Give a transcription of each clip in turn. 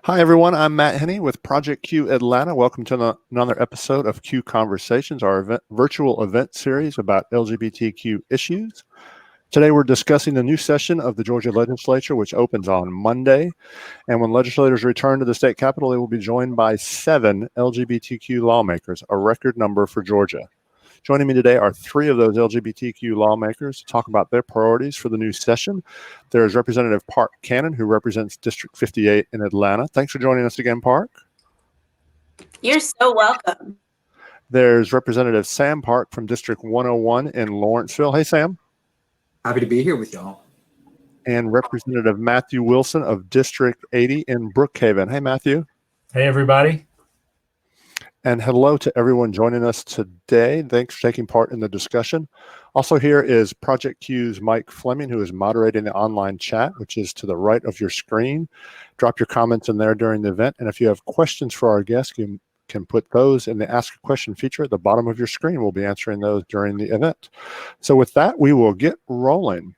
Hi, everyone. I'm Matt Henney with Project Q Atlanta. Welcome to another episode of Q Conversations, our virtual event series about LGBTQ issues. Today, we're discussing the new session of the Georgia legislature, which opens on Monday. And when legislators return to the state capitol, they will be joined by 7 LGBTQ lawmakers, a record number for Georgia. Joining me today are 3 of those LGBTQ lawmakers to talk about their priorities for the new session. There is Representative Park Cannon, who represents District 58 in Atlanta. Thanks for joining us again, Park. You're so welcome. There's Representative Sam Park from District 101 in Lawrenceville. Hey, Sam. Happy to be here with y'all. And Representative Matthew Wilson of District 80 in Brookhaven. Hey, Matthew. Hey, everybody. And hello to everyone joining us today. Thanks for taking part in the discussion. Also here is Project Q's Mike Fleming, who is moderating the online chat, which is to the right of your screen. Drop your comments in there during the event. And if you have questions for our guests, you can put those in the Ask a Question feature at the bottom of your screen. We'll be answering those during the event. So with that, we will get rolling.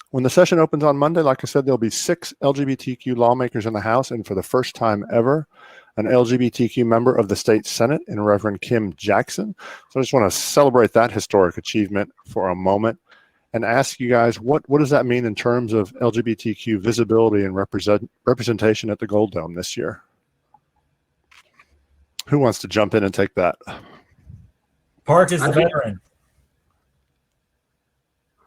When the session opens on Monday, like I said, there'll be 6 LGBTQ lawmakers in the House, and for the first time ever, an LGBTQ member of the state Senate in Reverend Kim Jackson. So I just want to celebrate that historic achievement for a moment and ask you guys, what does that mean in terms of LGBTQ visibility and representation at the Gold Dome this year? Who wants to jump in and take that? Park is the veteran.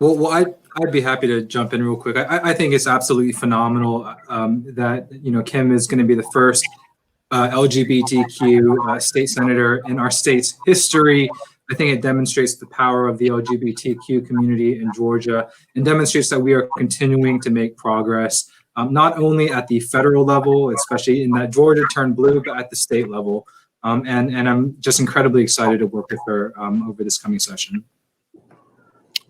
Well, I'd be happy to jump in real quick. I think it's absolutely phenomenal that Kim is going to be the first LGBTQ state senator in our state's history. I think it demonstrates the power of the LGBTQ community in Georgia and demonstrates that we are continuing to make progress, not only at the federal level, especially in that Georgia turned blue, but at the state level. And I'm just incredibly excited to work with her over this coming session.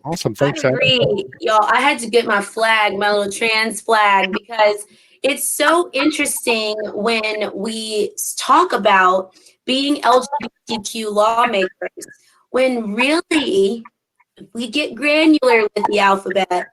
Awesome. Thanks, I agree, y'all. I had to get my flag, my little trans flag, because it's so interesting when we talk about being LGBTQ lawmakers, when really, if we get granular with the alphabet,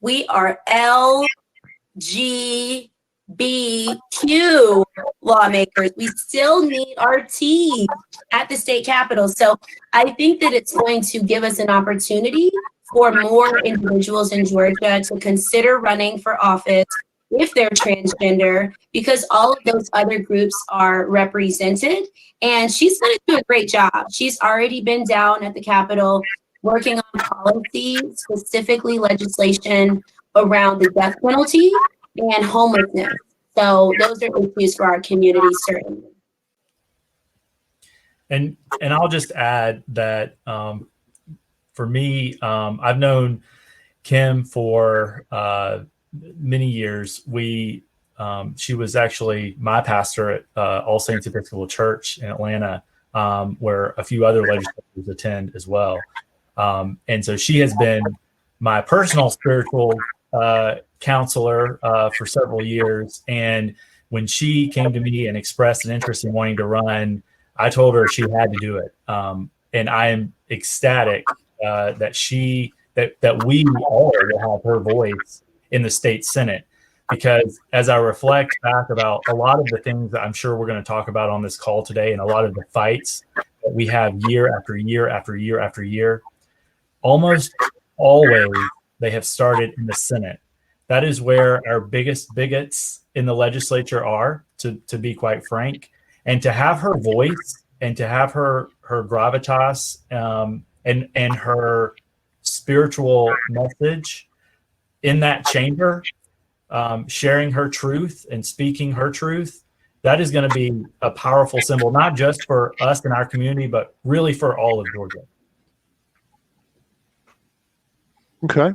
we are LGBTQ lawmakers. We still need our T at the state capitol. So I think that it's going to give us an opportunity for more individuals in Georgia to consider running for office if they're transgender, because all of those other groups are represented. And she's going to do a great job. She's already been down at the Capitol working on policy, specifically legislation around the death penalty and homelessness. So those are issues for our community, certainly. And I'll just add that for me, I've known Kim for many years. She was actually my pastor at All Saints Episcopal Church in Atlanta, where a few other legislators attend as well. And so she has been my personal spiritual counselor for several years. And when she came to me and expressed an interest in wanting to run, I told her she had to do it. And I am ecstatic that we all will have her voice in the state Senate, because as I reflect back about a lot of the things that I'm sure we're going to talk about on this call today, and a lot of the fights that we have year after year after year after year, almost always they have started in the Senate. That is where our biggest bigots in the legislature are, to be quite frank. And to have her voice and to have her gravitas and her spiritual message in that chamber, sharing her truth and speaking her truth, that is going to be a powerful symbol, not just for us in our community, but really for all of Georgia. Okay.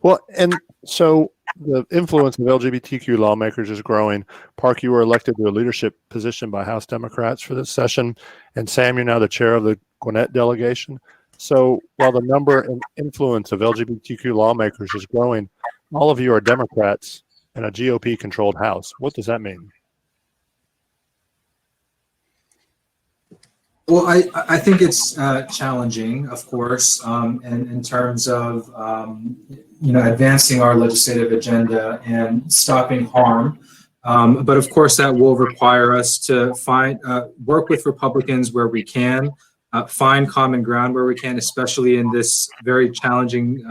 Well, and so the influence of LGBTQ lawmakers is growing. Park, you were elected to a leadership position by House Democrats for this session, and Sam, you're now the chair of the Gwinnett delegation. So while the number and influence of LGBTQ lawmakers is growing, all of you are Democrats in a GOP-controlled House. What does that mean? Well, I think it's challenging, of course, and in terms of advancing our legislative agenda and stopping harm But of course, that will require us to work with Republicans where we can, find common ground where we can, especially in this very challenging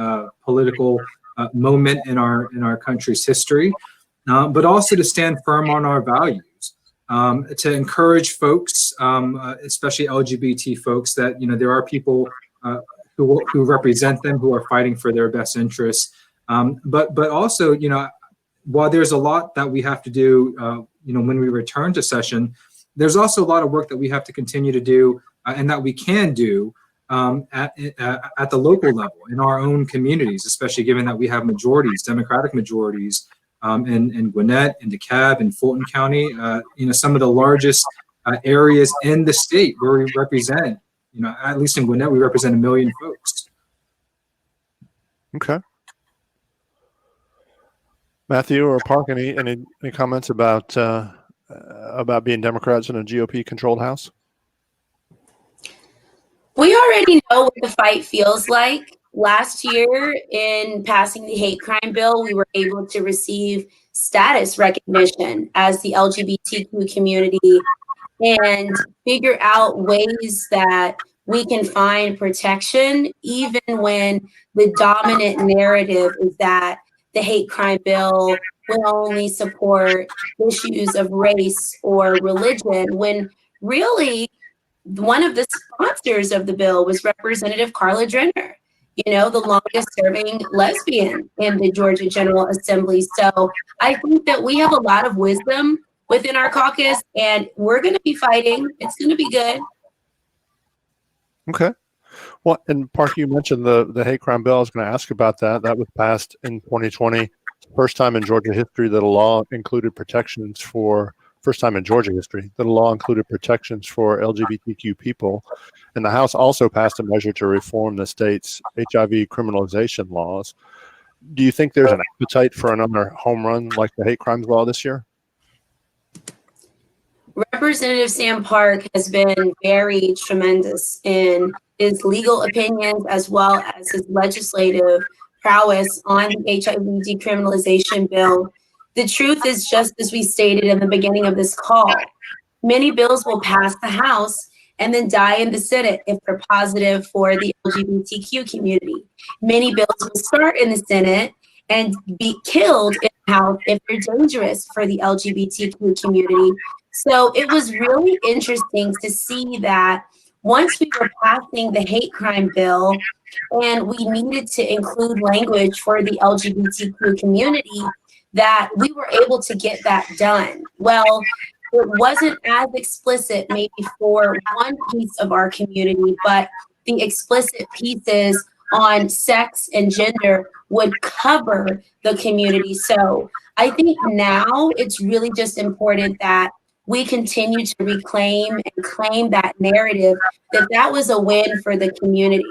political moment in our country's history, but also to stand firm on our values, to encourage folks, especially LGBT folks, that there are people who represent them, who are fighting for their best interests, but also while there's a lot that we have to do, when we return to session, there's also a lot of work that we have to continue to do and that we can do at the local level in our own communities, especially given that we have majorities, Democratic majorities in Gwinnett, in DeKalb, in Fulton County, some of the largest areas in the state where we represent, at least in Gwinnett, we represent 1 million folks. Okay. Matthew or Park, any comments about being Democrats in a GOP-controlled House? We already know what the fight feels like. Last year, in passing the hate crime bill, we were able to receive status recognition as the LGBTQ community and figure out ways that we can find protection, even when the dominant narrative is that the hate crime bill will only support issues of race or religion, when really one of the sponsors of the bill was Representative Carla Drenner, the longest serving lesbian in the Georgia General Assembly. So I think that we have a lot of wisdom within our caucus, and we're going to be fighting. It's going to be good. Okay. Well, and Park, you mentioned the hate crime bill. I was going to ask about that. That was passed in 2020. First time in Georgia history that a law included protections for LGBTQ people. And the House also passed a measure to reform the state's HIV criminalization laws. Do you think there's an appetite for another home run like the hate crimes law this year? Representative Sam Park has been very tremendous in his legal opinions as well as his legislative prowess on the HIV decriminalization bill. The truth is, just as we stated in the beginning of this call, many bills will pass the House and then die in the Senate if they're positive for the LGBTQ community. Many bills will start in the Senate and be killed in the House if they're dangerous for the LGBTQ community. So it was really interesting to see that once we were passing the hate crime bill and we needed to include language for the LGBTQ community, that we were able to get that done. Well, it wasn't as explicit maybe for one piece of our community, but the explicit pieces on sex and gender would cover the community. So I think now it's really just important that we continue to reclaim and claim that narrative that was a win for the community.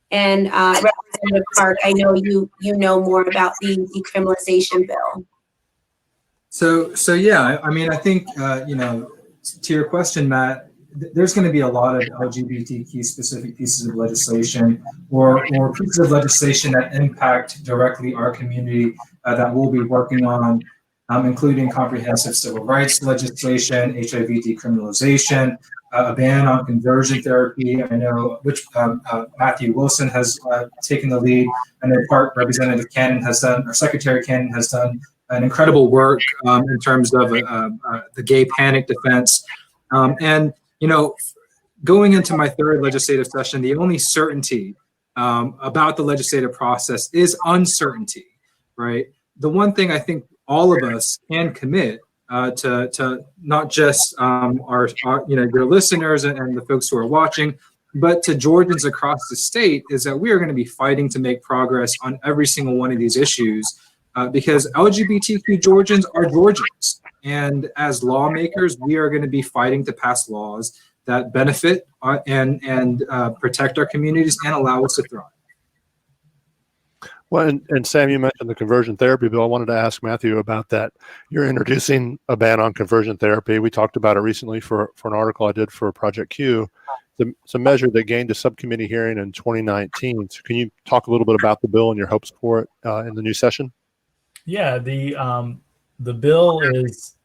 And Representative Park, I know you know more about the decriminalization bill. So yeah, I mean, I think to your question, Matt, there's going to be a lot of LGBTQ specific pieces of legislation or pieces of legislation that impact directly our community that we'll be working on, including comprehensive civil rights legislation, HIV decriminalization, a ban on conversion therapy. I know which Matthew Wilson has taken the lead. I know Representative Cannon has done, or Secretary Cannon has done an incredible work in terms of the gay panic defense. And, going into my third legislative session, the only certainty about the legislative process is uncertainty, right? The one thing I think all of us can commit to not just our your listeners and the folks who are watching, but to Georgians across the state, is that we are going to be fighting to make progress on every single one of these issues because LGBTQ Georgians are Georgians. And as lawmakers, we are going to be fighting to pass laws that benefit and protect our communities and allow us to thrive. Well, and Sam, you mentioned the conversion therapy bill. I wanted to ask Matthew about that. You're introducing a ban on conversion therapy. We talked about it recently for an article I did for Project Q. It's a measure that gained a subcommittee hearing in 2019. So can you talk a little bit about the bill and your hopes for it in the new session? Yeah, the bill is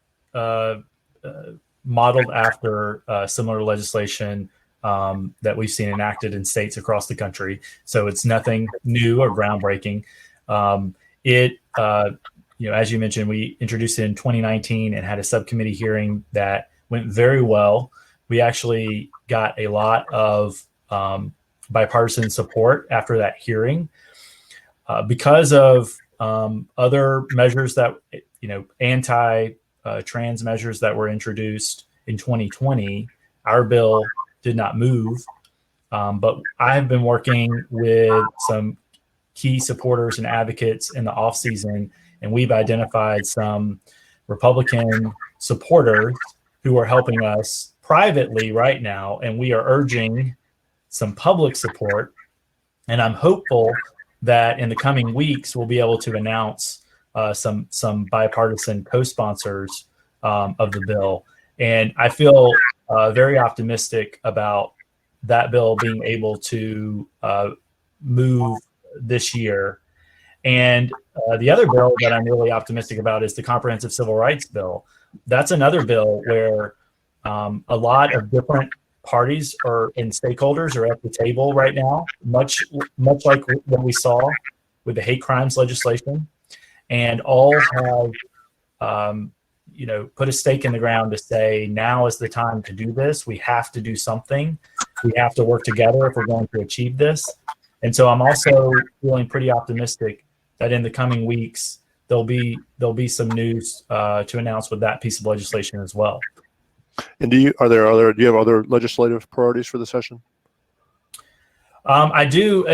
modeled after similar legislation that we've seen enacted in states across the country. So it's nothing new or groundbreaking. As you mentioned, we introduced it in 2019 and had a subcommittee hearing that went very well. We actually got a lot of bipartisan support after that hearing because of other measures that, anti-trans measures that were introduced in 2020. Our bill did not move, but I have been working with some key supporters and advocates in the off season, and we've identified some Republican supporters who are helping us privately right now, and we are urging some public support. And I'm hopeful that in the coming weeks we'll be able to announce some bipartisan co-sponsors of the bill. And I feel very optimistic about that bill being able to move this year. And the other bill that I'm really optimistic about is the Comprehensive Civil Rights Bill. That's another bill where a lot of different parties and stakeholders are at the table right now, much like what we saw with the hate crimes legislation, and all have put a stake in the ground to say, now is the time to do this. We have to do something. We have to work together if we're going to achieve this. And so I'm also feeling pretty optimistic that in the coming weeks there'll be some news to announce with that piece of legislation as well. And do you have other legislative priorities for the session? I do.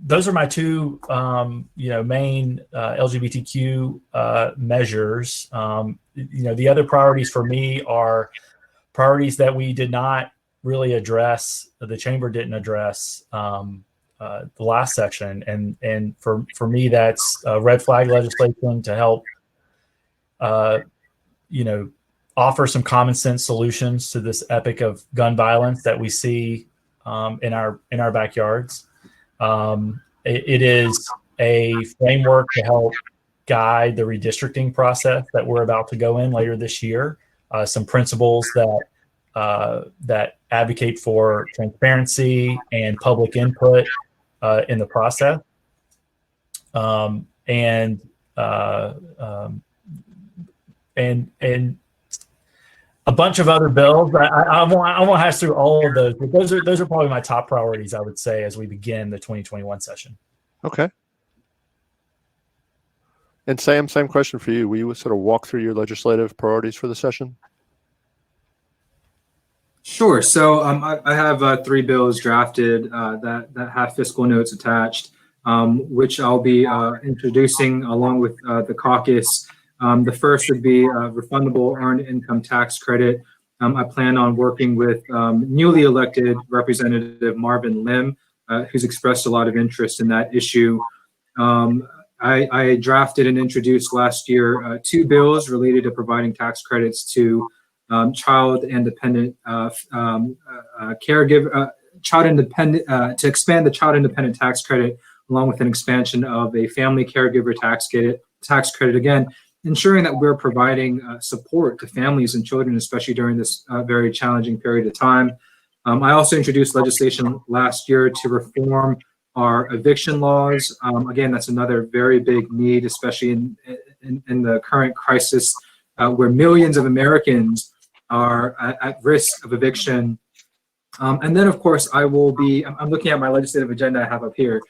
Those are my two, main LGBTQ measures. The other priorities for me are priorities that we did not really address. The chamber didn't address the last section, and for me, that's red flag legislation to help, offer some common sense solutions to this epic of gun violence that we see in our backyards. It is a framework to help guide the redistricting process that we're about to go in later this year. Some principles that advocate for transparency and public input in the process, and a bunch of other bills. I won't hash through all of those, but those are probably my top priorities, I would say, as we begin the 2021 session. Okay. And Sam, same question for you. Will you sort of walk through your legislative priorities for the session? Sure. So I have 3 bills drafted that have fiscal notes attached, which I'll be introducing along with the caucus. The first would be a refundable earned income tax credit. I plan on working with newly elected Representative Marvin Lim, who's expressed a lot of interest in that issue. I drafted and introduced last year 2 bills related to providing tax credits to child independent caregiver, to expand the child independent tax credit, along with an expansion of a family caregiver tax credit. Again, ensuring that we're providing support to families and children, especially during this very challenging period of time. I also introduced legislation last year to reform our eviction laws. Again, that's another very big need, especially in the current crisis, where millions of Americans are at risk of eviction. And then, of course, I'm looking at my legislative agenda I have up here.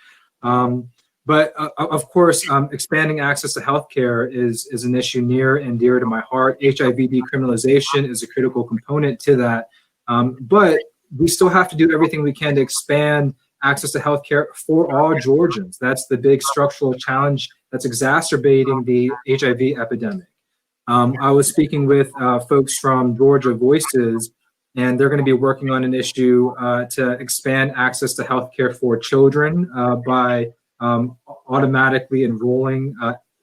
But of course, expanding access to healthcare is an issue near and dear to my heart. HIV decriminalization is a critical component to that. But we still have to do everything we can to expand access to healthcare for all Georgians. That's the big structural challenge that's exacerbating the HIV epidemic. I was speaking with folks from Georgia Voices, and they're going to be working on an issue to expand access to healthcare for children by automatically enrolling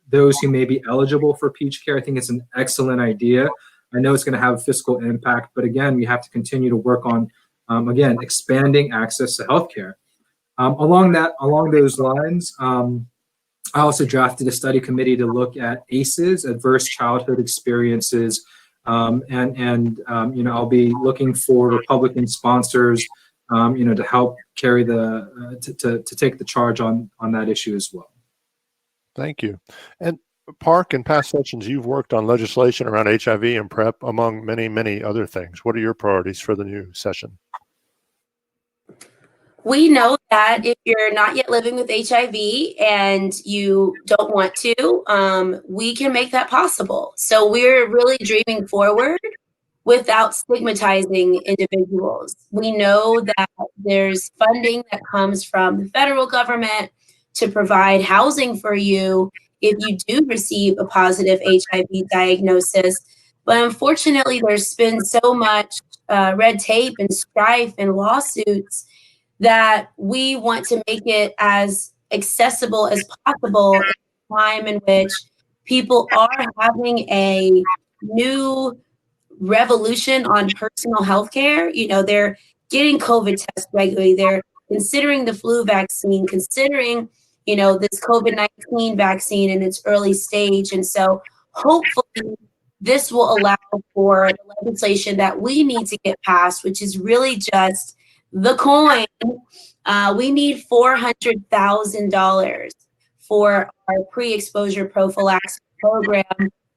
those who may be eligible for peach care. I think it's an excellent idea. I know it's going to have a fiscal impact, but again, we have to continue to work on, again, expanding access to healthcare. Along those lines, I also drafted a study committee to look at ACEs, adverse childhood experiences, I'll be looking for Republican sponsors, to help carry to take the charge on that issue as well. Thank you. And Park, in past sessions, you've worked on legislation around HIV and PrEP, among many, many other things. What are your priorities for the new session? We know that if you're not yet living with HIV and you don't want to, we can make that possible. So we're really dreaming forward without stigmatizing individuals. We know that there's funding that comes from the federal government to provide housing for you if you do receive a positive HIV diagnosis. But unfortunately, there's been so much red tape and strife and lawsuits that we want to make it as accessible as possible in a time in which people are having a new revolution on personal health care. They're getting COVID tests regularly. They're considering the flu vaccine, considering, this COVID-19 vaccine in its early stage. And so hopefully this will allow for the legislation that we need to get passed, which is really just the coin. We need $400,000 for our pre-exposure prophylaxis program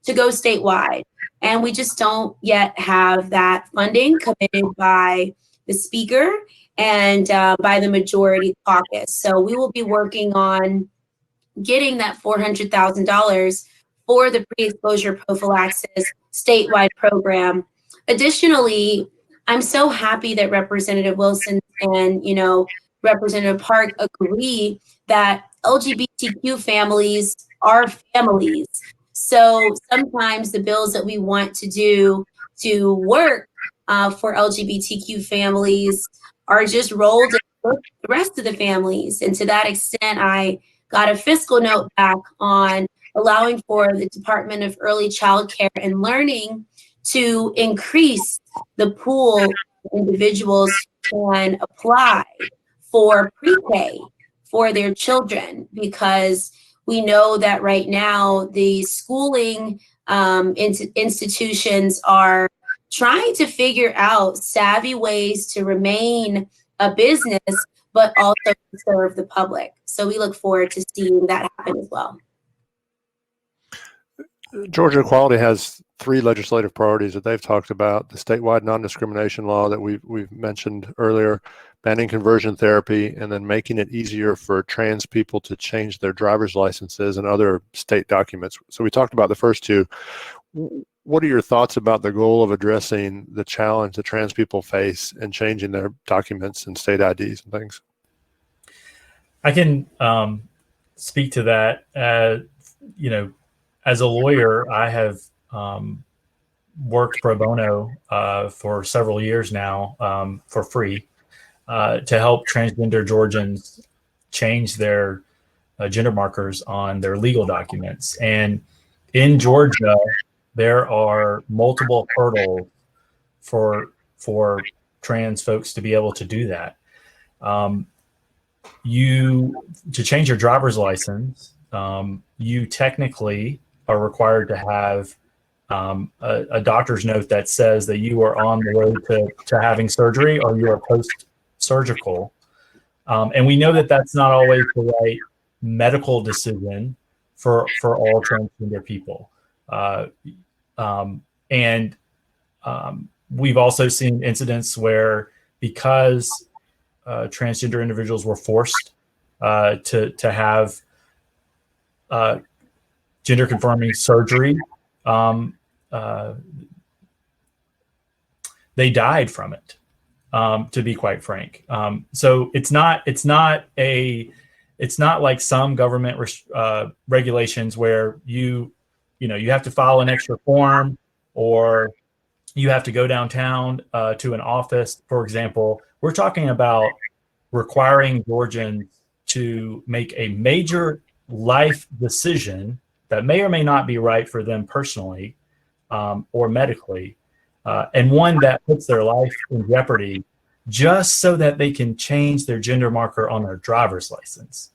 to go statewide. And we just don't yet have that funding committed by the speaker and by the majority caucus. So we will be working on getting that $400,000 for the pre-exposure prophylaxis statewide program. Additionally, I'm so happy that Representative Wilson and, Representative Park agree that LGBTQ families are families. So sometimes the bills that we want to do to work for LGBTQ families are just rolled with the rest of the families. And to that extent, I got a fiscal note back on allowing for the Department of Early Child Care and Learning to increase the pool of individuals who can apply for pre-K for their children, because we know that right now the schooling institutions are trying to figure out savvy ways to remain a business, but also to serve the public. So we look forward to seeing that happen as well. Georgia Equality has 3 legislative priorities that they've talked about: the statewide non-discrimination law that we've mentioned earlier, banning conversion therapy, and then making it easier for trans people to change their driver's licenses and other state documents. So we talked about the first 2. What are your thoughts about the goal of addressing the challenge that trans people face in changing their documents and state IDs and things? I can speak to that. As a lawyer, I have worked pro bono for several years now for free to help transgender Georgians change their gender markers on their legal documents. And in Georgia, there are multiple hurdles for trans folks to be able to do that. To change your driver's license, you technically are required to have a doctor's note that says that you are on the road to having surgery or you are post-surgical. And we know that that's not always the right medical decision for all transgender people. We've also seen incidents where, because transgender individuals were forced to have gender conforming surgery, they died from it, to be quite frank. So it's not like some government regulations where you have to file an extra form, or you have to go downtown to an office, for example. We're talking about requiring Georgians to make a major life decision that may or may not be right for them personally or medically, and one that puts their life in jeopardy just so that they can change their gender marker on their driver's license.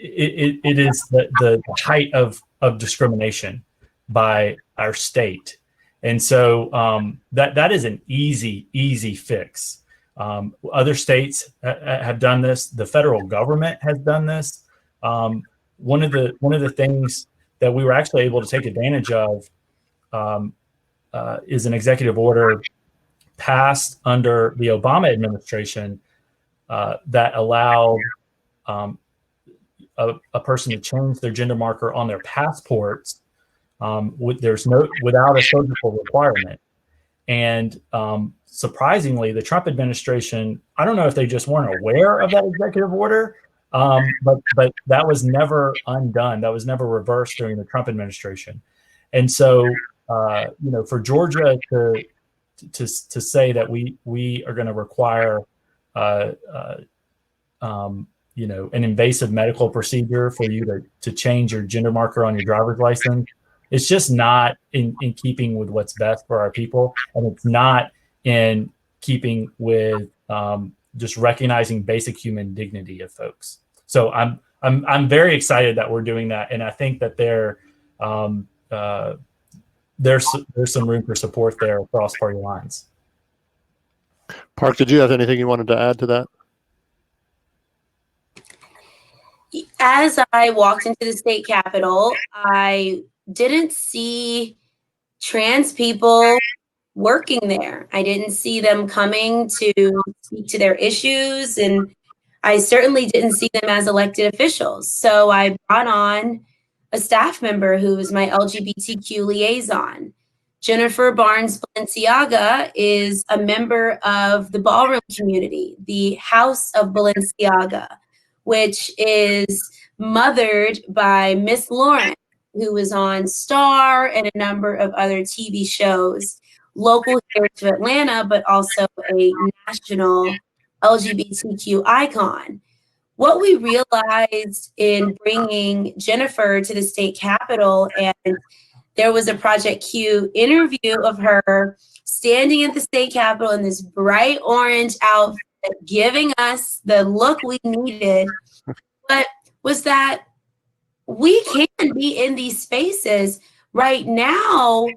it is the height of discrimination by our state. And so that is an easy fix. Other states have done this. The federal government has done this. One of the things that we were actually able to take advantage of is an executive order passed under the Obama administration that allowed a person to change their gender marker on their passports without a surgical requirement. And surprisingly, the Trump administration, I don't know if they just weren't aware of that executive order, but that was never undone. That was never reversed during the Trump administration. And so, for Georgia to say that we are going to require, an invasive medical procedure for you to change your gender marker on your driver's license, it's just not in keeping with what's best for our people, and it's not in keeping with just recognizing basic human dignity of folks. So I'm very excited that we're doing that, and I think that there's some room for support there across party lines. Park, did you have anything you wanted to add to that? As I walked into the state capitol, I didn't see trans people working there. I didn't see them coming to speak to their issues, and I certainly didn't see them as elected officials. So I brought on a staff member who was my LGBTQ liaison. Jennifer Barnes Balenciaga is a member of the ballroom community, the House of Balenciaga, which is mothered by Miss Lauren, who was on Star and a number of other TV shows, local here to Atlanta, but also a national LGBTQ icon. What we realized in bringing Jennifer to the state capitol, and there was a Project Q interview of her standing at the state capitol in this bright orange outfit, giving us the look we needed, but was that we can be in these spaces right now.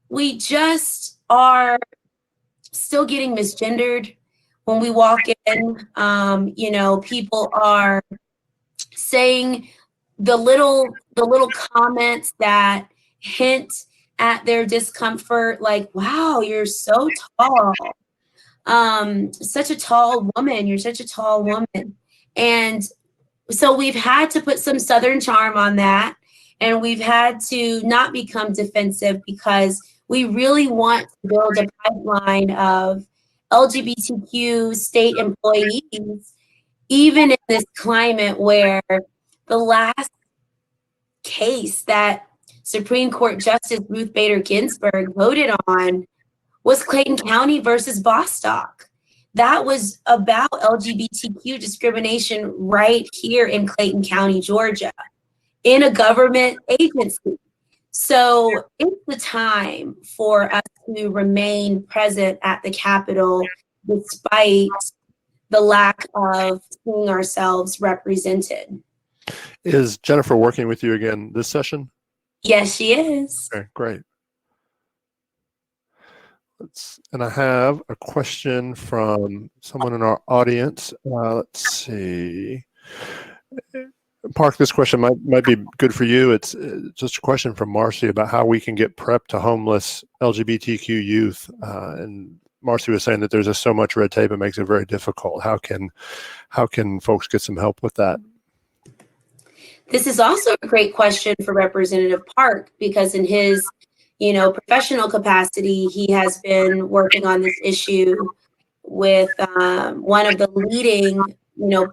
We just are still getting misgendered when we walk in. People are saying the little comments that hint at their discomfort, like, wow, you're so tall. Such a tall woman. You're such a tall woman. And so we've had to put some Southern charm on that. And we've had to not become defensive, because we really want to build a pipeline of LGBTQ state employees, even in this climate where the last case that Supreme Court Justice Ruth Bader Ginsburg voted on was Clayton County versus Bostock. That was about LGBTQ discrimination right here in Clayton County, Georgia, in a government agency. So it's the time for us to remain present at the Capitol despite the lack of seeing ourselves represented. Is Jennifer working with you again this session? Yes, she is. Okay, great. And I have a question from someone in our audience. Let's see. Park, this question might be good for you. It's just a question from Marcy about how we can get prep to homeless LGBTQ youth. And Marcy was saying that there's just so much red tape, it makes it very difficult. How can folks get some help with that? This is also a great question for Representative Park, because in his professional capacity, he has been working on this issue with one of the leading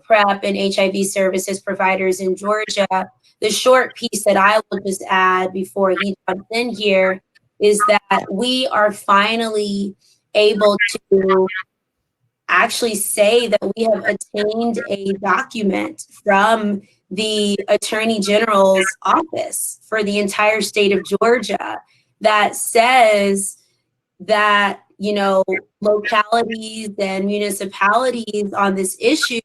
PrEP and HIV services providers in Georgia. The short piece that I will just add before he jumps in here is that we are finally able to actually say that we have attained a document from the Attorney General's office for the entire state of Georgia that says that, localities and municipalities on this issue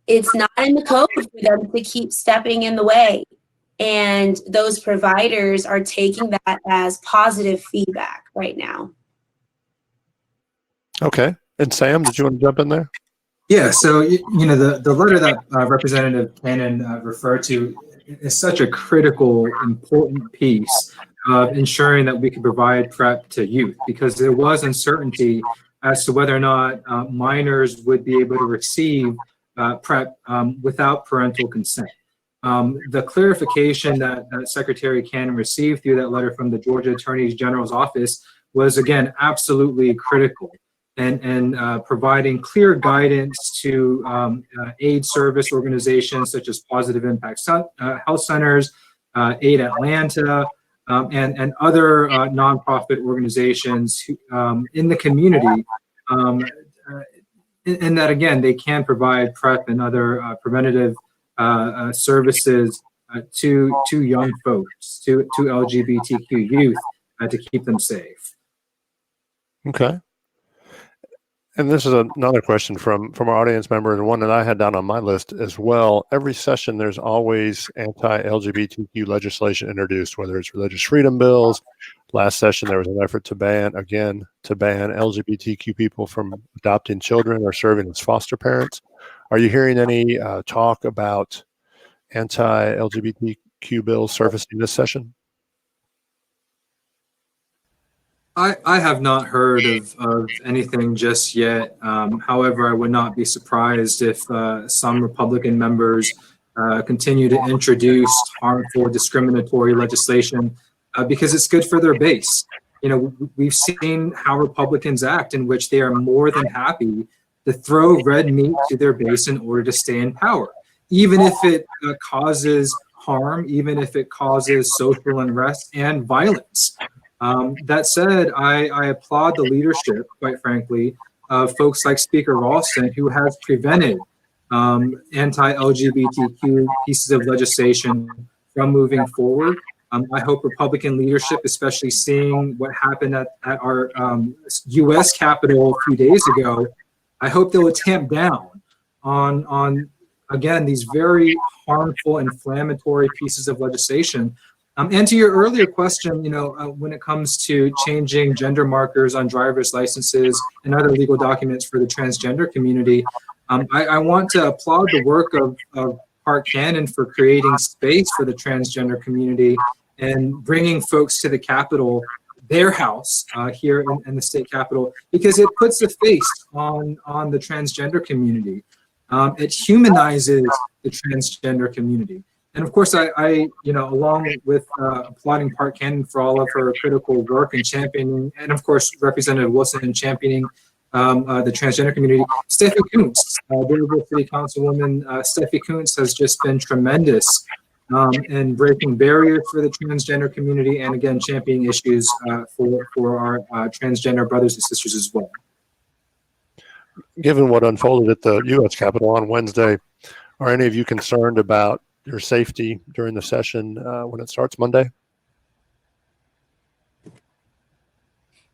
it's not in the code for them to keep stepping in the way. And those providers are taking that as positive feedback right now. Okay. And Sam, did you want to jump in there? Yeah, so the letter that Representative Cannon referred to is such a critical, important piece of ensuring that we can provide PrEP to youth, because there was uncertainty as to whether or not minors would be able to receive PrEP without parental consent. The clarification that Secretary Cannon received through that letter from the Georgia Attorney General's office was, again, absolutely critical. And providing clear guidance to aid service organizations such as Positive Impact Health Centers, Aid Atlanta, and other nonprofit organizations in the community, and that, again, they can provide PrEP and other preventative services to young folks, to LGBTQ youth, to keep them safe. Okay. And this is another question from our audience member, and one that I had down on my list as well. Every session, there's always anti-LGBTQ legislation introduced, whether it's religious freedom bills. Last session, there was an effort to ban LGBTQ people from adopting children or serving as foster parents. Are you hearing any talk about anti-LGBTQ bills surfacing this session? I have not heard of anything just yet. However, I would not be surprised if some Republican members continue to introduce harmful, discriminatory legislation because it's good for their base. We've seen how Republicans act, in which they are more than happy to throw red meat to their base in order to stay in power, even if it causes harm, even if it causes social unrest and violence. That said, I applaud the leadership, quite frankly, of folks like Speaker Ralston, who has prevented anti-LGBTQ pieces of legislation from moving forward. I hope Republican leadership, especially seeing what happened at our U.S. Capitol a few days ago, I hope they will tamp down on again, these very harmful, inflammatory pieces of legislation. And to your earlier question, when it comes to changing gender markers on driver's licenses and other legal documents for the transgender community, I want to applaud the work of Park Cannon for creating space for the transgender community and bringing folks to the Capitol, their house here in the state Capitol, because it puts a face on the transgender community. It humanizes the transgender community. And of course, I along with applauding Park Cannon for all of her critical work and championing, and of course, Representative Wilson in championing the transgender community, Steffi Kuntz, Louisville City Councilwoman Steffi Kuntz has just been tremendous in breaking barriers for the transgender community, and again, championing issues for our transgender brothers and sisters as well. Given what unfolded at the U.S. Capitol on Wednesday, are any of you concerned about your safety during the session when it starts Monday?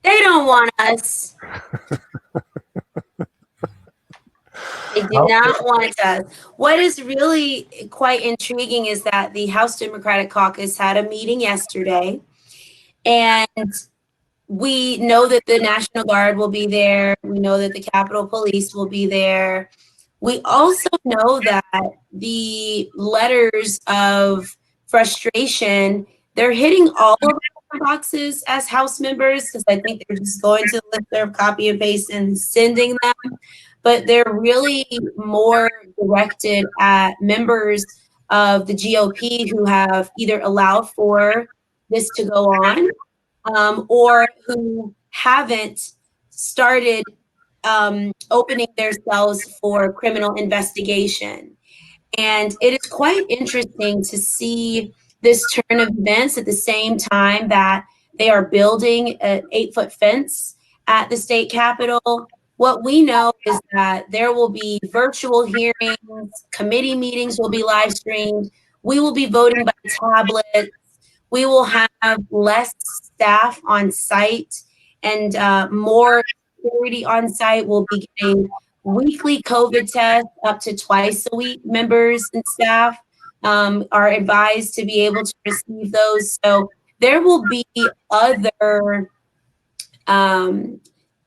They don't want us. They do not want us. What is really quite intriguing is that the House Democratic Caucus had a meeting yesterday, and we know that the National Guard will be there. We know that the Capitol Police will be there. We also know that the letters of frustration, they're hitting all of our boxes as House members, because I think they're just going to the listserv, copy and paste, and sending them. But they're really more directed at members of the GOP who have either allowed for this to go on or who haven't started opening themselves for criminal investigation. And it is quite interesting to see this turn of events at the same time that they are building an 8-foot fence at the state capitol. What we know is that there will be virtual hearings, committee meetings will be live streamed. We will be voting by tablets. We will have less staff on site and more security on site. We'll be getting weekly COVID tests up to twice a week. Members and staff are advised to be able to receive those. So there will be other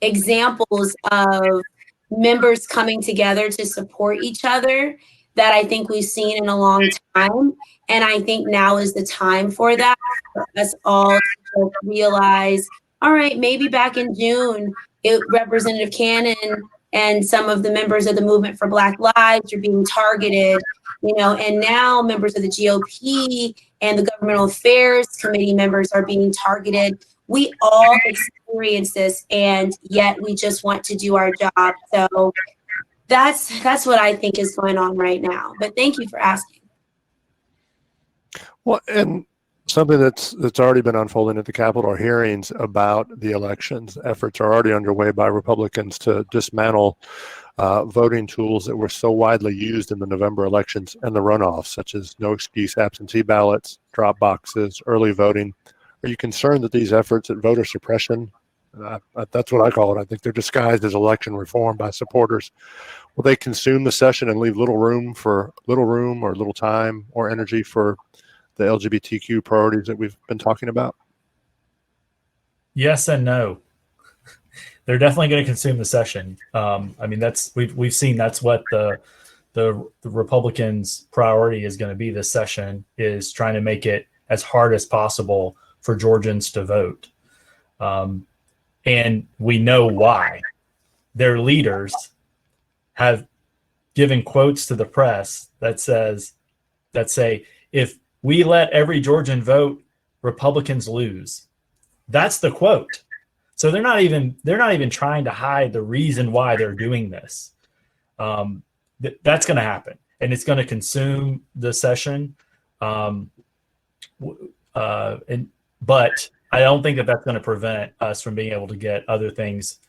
examples of members coming together to support each other that I think we've seen in a long time. And I think now is the time for that, for us all to realize, all right, maybe back in June, Representative Cannon and some of the members of the Movement for Black Lives are being targeted, and now members of the GOP and the Governmental Affairs Committee members are being targeted. We all experience this, and yet we just want to do our job. So that's what I think is going on right now. But thank you for asking. Well, and something that's already been unfolding at the Capitol hearings about the elections. Efforts are already underway by Republicans to dismantle voting tools that were so widely used in the November elections and the runoffs, such as no excuse absentee ballots, drop boxes, early voting. Are you concerned that these efforts at voter suppression, that's what I call it, I think they're disguised as election reform by supporters, will they consume the session and leave little room or little time or energy for the LGBTQ priorities that we've been talking about? Yes and no. They're definitely going to consume the session. I mean, we've seen that's what the Republicans' priority is going to be this session, is trying to make it as hard as possible for Georgians to vote. And we know why. Their leaders have given quotes to the press that say, if we let every Georgian vote, Republicans lose. That's the quote. So they're not even trying to hide the reason why they're doing this. That's going to happen, and it's going to consume the session. But I don't think that's going to prevent us from being able to get other things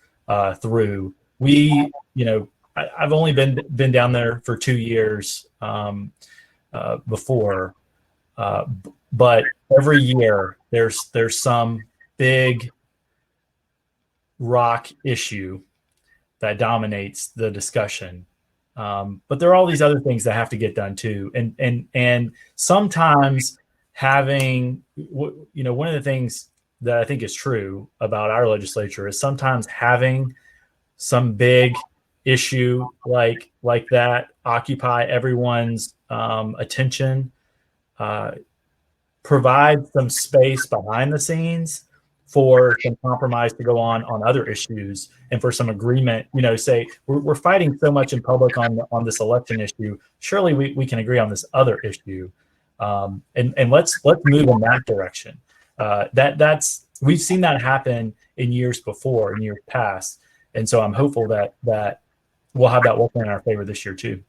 through. I've only been down there for 2 years before, but every year there's some big rock issue that domainates the discussion. But there are all these other things that have to get done too, and sometimes having, one of the things that I think is true about our legislature is sometimes having some big issue like that occupy everyone's attention, provide some space behind the scenes for some compromise to go on other issues, and for some agreement. Say we're fighting so much in public on this election issue. Surely we can agree on this other issue, and let's move in that direction. We've seen that happen in years before, in years past, and so I'm hopeful that we'll have that working in our favor this year too.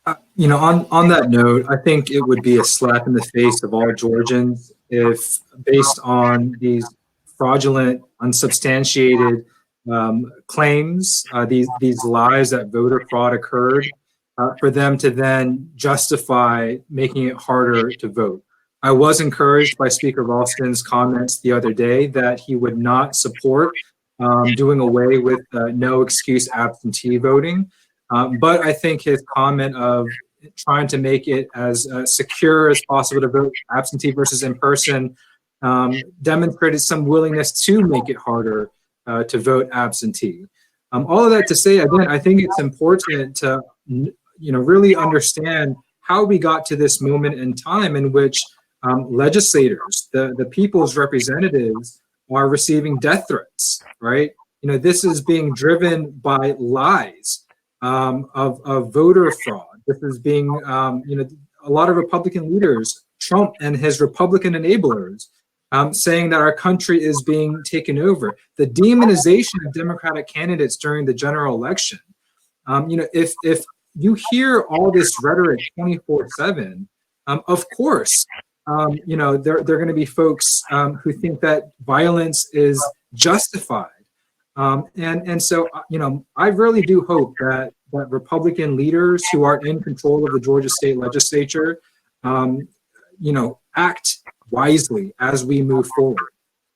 On that note, I think it would be a slap in the face of all Georgians if, based on these fraudulent, unsubstantiated claims, these lies that voter fraud occurred, for them to then justify making it harder to vote. I was encouraged by Speaker Ralston's comments the other day that he would not support doing away with no excuse absentee voting. But I think his comment of trying to make it as secure as possible to vote absentee versus in person demonstrated some willingness to make it harder to vote absentee. All of that to say, again, I think it's important to really understand how we got to this moment in time in which legislators, the people's representatives, are receiving death threats, right? This is being driven by lies of voter fraud. This is being, a lot of Republican leaders, Trump and his Republican enablers, saying that our country is being taken over. The demonization of Democratic candidates during the general election. If you hear all this rhetoric 24/7, of course, there are going to be folks who think that violence is justified. And so, I really do hope that Republican leaders who are in control of the Georgia state legislature, act wisely as we move forward,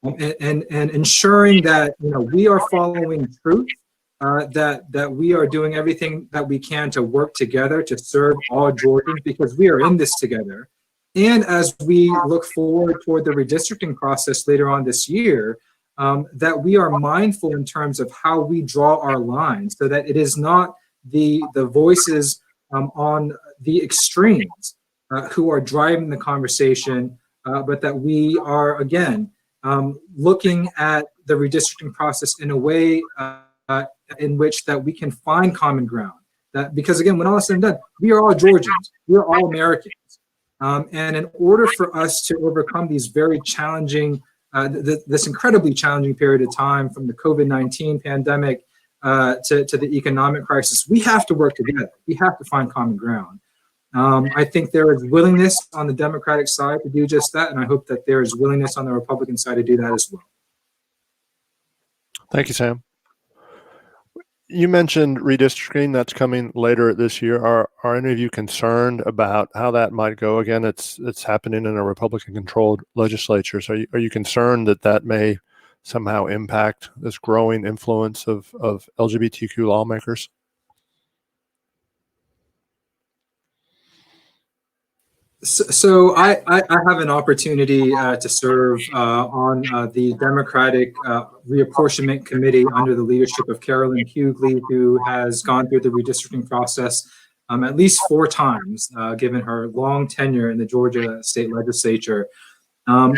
and ensuring that, we are following truth that we are doing everything that we can to work together to serve all Georgians, because we are in this together. And as we look forward toward the redistricting process later on this year, that we are mindful in terms of how we draw our lines, so that it is not the voices on the extremes who are driving the conversation, but that we are, again, looking at the redistricting process in a way in which that we can find common ground. That, because again, when all is said and done, we are all Georgians, we are all Americans. And in order for us to overcome these very challenging, this incredibly challenging period of time, from the COVID-19 pandemic to the economic crisis, we have to work together. We have to find common ground. I think there is willingness on the Democratic side to do just that, and I hope that there is willingness on the Republican side to do that as well. Thank you, Sam. You mentioned redistricting that's coming later this year. Are any of you concerned about how that might go? Again, it's happening in a Republican-controlled legislature. So are you concerned that that may somehow impact this growing influence of LGBTQ lawmakers? So I have an opportunity to serve on the Democratic Reapportionment Committee under the leadership of Carolyn Hughley, who has gone through the redistricting process at least 4 times, given her long tenure in the Georgia state legislature. I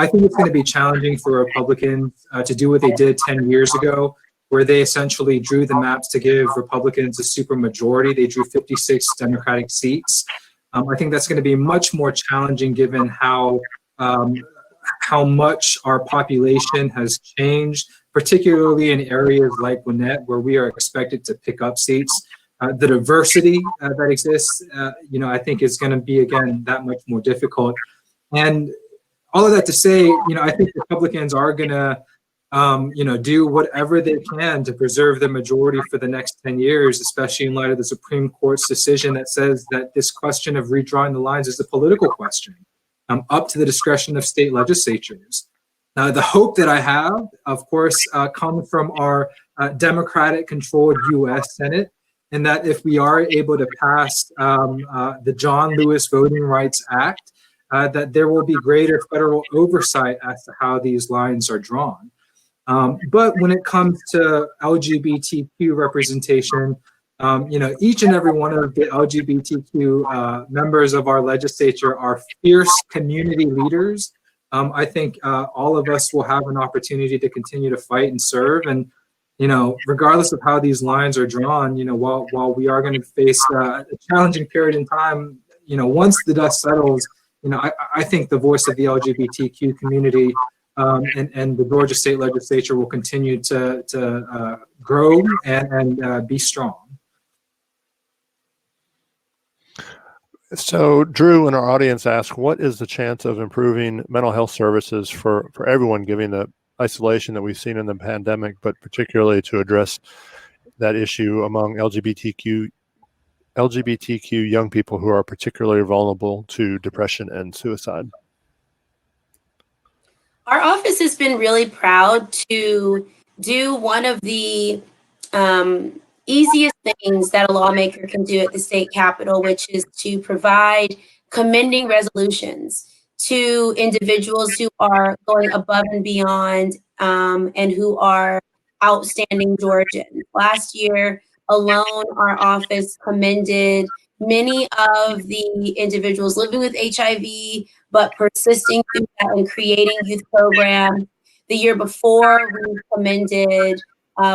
think it's going to be challenging for Republicans to do what they did 10 years ago, where they essentially drew the maps to give Republicans a supermajority. They drew 56 Democratic seats. I think that's going to be much more challenging, given how much our population has changed, particularly in areas like Gwinnett, where we are expected to pick up seats. The diversity that exists, I think is going to be, again, that much more difficult. And all of that to say, I think Republicans are going to do whatever they can to preserve the majority for the next 10 years, especially in light of the Supreme Court's decision that says that this question of redrawing the lines is a political question, up to the discretion of state legislatures. The hope that I have, of course, comes from our Democratic-controlled U.S. Senate, and that if we are able to pass the John Lewis Voting Rights Act, that there will be greater federal oversight as to how these lines are drawn. But when it comes to LGBTQ representation, each and every one of the LGBTQ members of our legislature are fierce community leaders. I think all of us will have an opportunity to continue to fight and serve. And, regardless of how these lines are drawn, while we are going to face a challenging period in time, once the dust settles, I think the voice of the LGBTQ community and the Georgia State Legislature will continue to grow and be strong. So Drew in our audience asked, what is the chance of improving mental health services for everyone, given the isolation that we've seen in the pandemic, but particularly to address that issue among LGBTQ young people who are particularly vulnerable to depression and suicide? Our office has been really proud to do one of the easiest things that a lawmaker can do at the state capitol, which is to provide commending resolutions to individuals who are going above and beyond and who are outstanding Georgians. Last year alone, our office commended many of the individuals living with HIV, but persisting through that and creating youth programs. The year before, we commended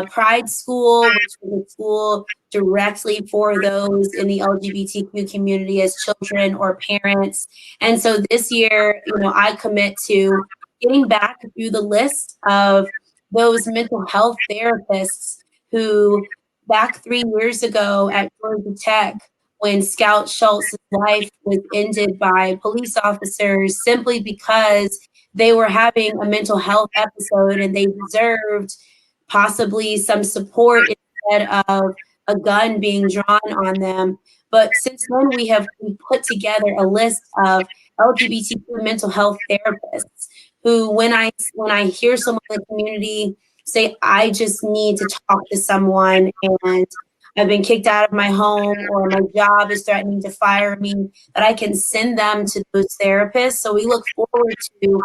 Pride School, which was a school directly for those in the LGBTQ community as children or parents. And so this year, I commit to getting back through the list of those mental health therapists who, back 3 years ago at Georgia Tech, when Scout Schultz's life was ended by police officers simply because they were having a mental health episode and they deserved possibly some support instead of a gun being drawn on them. But since then, we put together a list of LGBTQ mental health therapists who, when I hear someone in the community say, I just need to talk to someone and I've been kicked out of my home or my job is threatening to fire me, that I can send them to those therapists. So we look forward to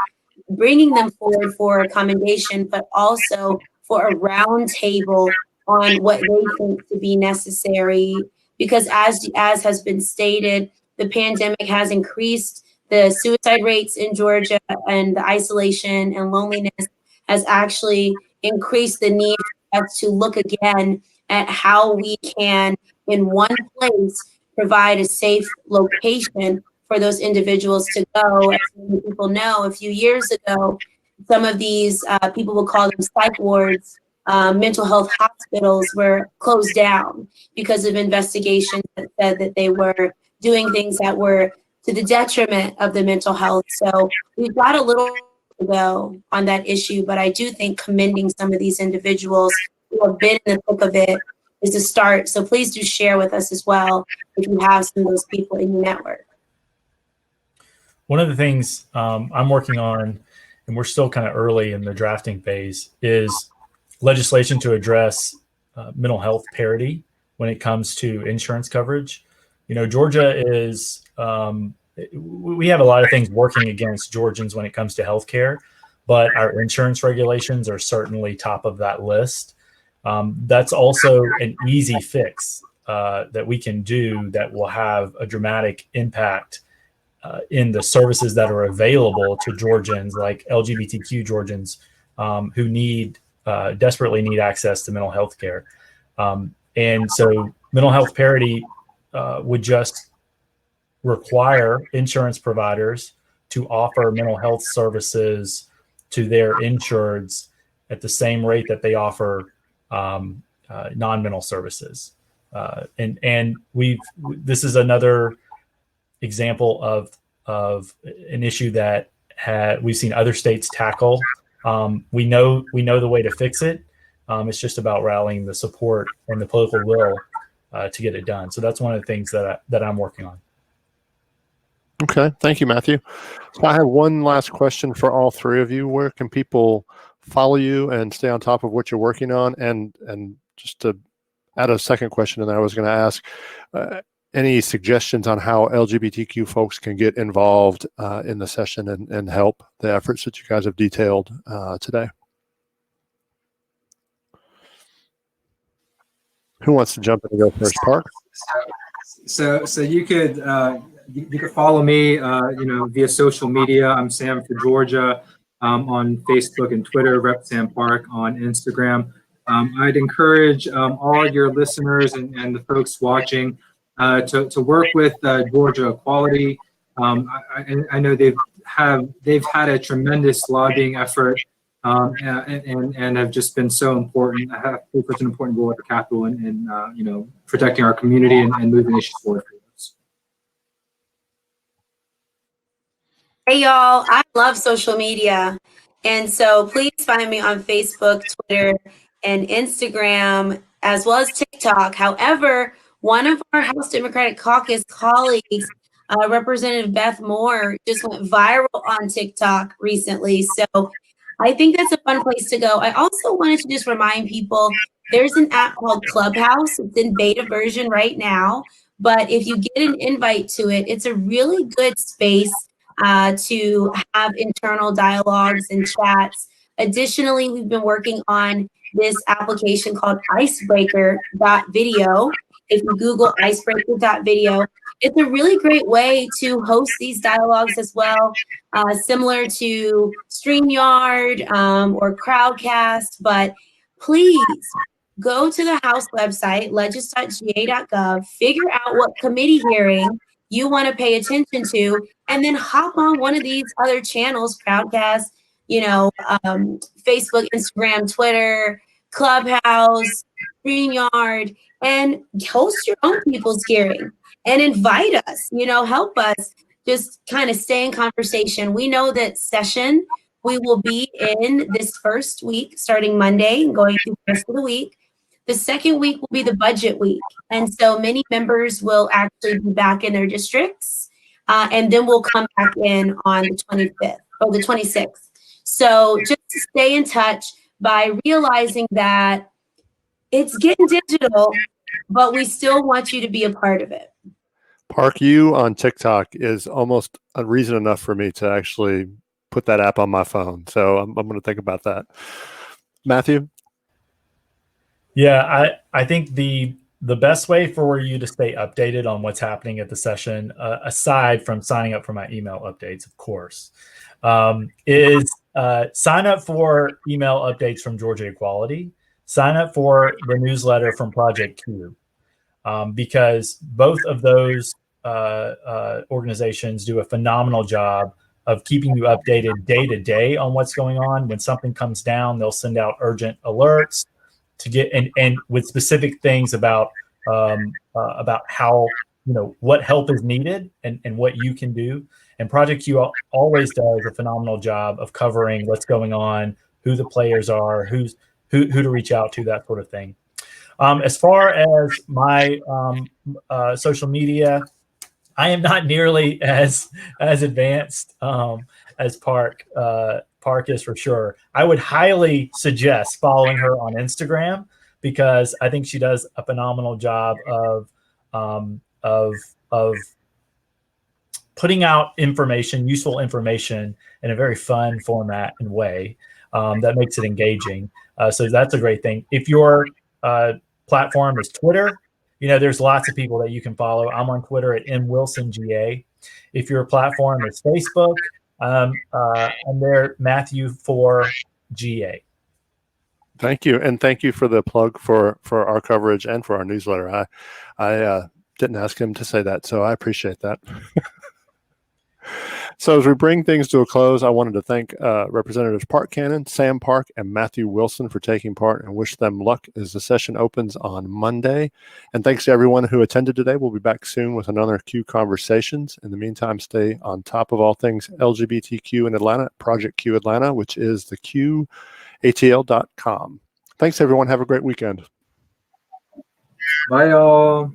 bringing them forward for a commendation, but also for a round table on what they think to be necessary. Because as has been stated, the pandemic has increased the suicide rates in Georgia, and the isolation and loneliness has actually increased the need for us to look again at how we can, in one place, provide a safe location for those individuals to go. As many people know, a few years ago, some of these people will call them psych wards, mental health hospitals were closed down because of investigations that said that they were doing things that were to the detriment of the mental health. So we've got a little to go on that issue, but I do think commending some of these individuals who have been in the thick of it is a start. So please do share with us as well if you have some of those people in your network. One of the things I'm working on, and we're still kind of early in the drafting phase, is legislation to address mental health parity when it comes to insurance coverage. You know, Georgia is, we have a lot of things working against Georgians when it comes to healthcare, but our insurance regulations are certainly top of that list. That's also an easy fix that we can do that will have a dramatic impact in the services that are available to Georgians, like LGBTQ Georgians who desperately need access to mental health care. And so mental health parity would just require insurance providers to offer mental health services to their insureds at the same rate that they offer non-mental services. And this is another example of an issue that we've seen other states tackle. We know the way to fix it. It's just about rallying the support and the political will to get it done. So that's one of the things that I'm working on. Okay, thank you, Matthew. So I have one last question for all three of you. Where can people follow you and stay on top of what you're working on? And just to add a second question, and I was going to ask, any suggestions on how LGBTQ folks can get involved in the session and help the efforts that you guys have detailed today? Who wants to jump in and go first, Park? So you could follow me, via social media. I'm Sam for Georgia on Facebook and Twitter. Rep Sam Park on Instagram. I'd encourage all your listeners and the folks watching to work with Georgia Equality. I know they've had a tremendous lobbying effort and have just been so important. Have such an important role at the Capitol in protecting our community and moving issues forward. Hey y'all, I love social media. And so please find me on Facebook, Twitter, and Instagram, as well as TikTok. However, one of our House Democratic Caucus colleagues, Representative Beth Moore, just went viral on TikTok recently. So I think that's a fun place to go. I also wanted to just remind people, there's an app called Clubhouse. It's in beta version right now. But if you get an invite to it, it's a really good space to have internal dialogues and chats. Additionally, we've been working on this application called icebreaker.video. If you Google icebreaker.video, it's a really great way to host these dialogues as well, similar to StreamYard or Crowdcast. But please go to the House website, legis.ga.gov, figure out what committee hearing you want to pay attention to, and then hop on one of these other channels, Crowdcast, Facebook, Instagram, Twitter, Clubhouse, StreamYard, and host your own people's hearing and invite us, help us just kind of stay in conversation. We know that session we will be in this first week, starting Monday and going through the rest of the week. The second week will be the budget week. And so many members will actually be back in their districts. And then we'll come back in on the 25th or the 26th. So just to stay in touch, by realizing that it's getting digital, but we still want you to be a part of it. Park You on TikTok is almost a reason enough for me to actually put that app on my phone. So I'm going to think about that. Matthew? Yeah, I think the best way for you to stay updated on what's happening at the session, aside from signing up for my email updates, of course, is sign up for email updates from Georgia Equality. Sign up for the newsletter from Project Q, because both of those organizations do a phenomenal job of keeping you updated day to day on what's going on. When something comes down, they'll send out urgent alerts to get and with specific things about how, what help is needed and what you can do. And Project Q always does a phenomenal job of covering what's going on, who the players are, who to reach out to, that sort of thing. As far as my social media, I am not nearly as advanced as Park is, for sure. I would highly suggest following her on Instagram, because I think she does a phenomenal job of putting out information, useful information, in a very fun format and way that makes it engaging. So that's a great thing. If your platform is Twitter, there's lots of people that you can follow. I'm on Twitter at mwilsonga. If your platform is Facebook, I'm there, Matthew4GA. Thank you. And thank you for the plug for our coverage and for our newsletter. I didn't ask him to say that, so I appreciate that. So as we bring things to a close, I wanted to thank Representatives Park Cannon, Sam Park, and Matthew Wilson for taking part, and wish them luck as the session opens on Monday. And thanks to everyone who attended today. We'll be back soon with another Q Conversations. In the meantime, stay on top of all things LGBTQ in Atlanta at Project Q Atlanta, which is the QATL.com. Thanks, everyone. Have a great weekend. Bye, y'all.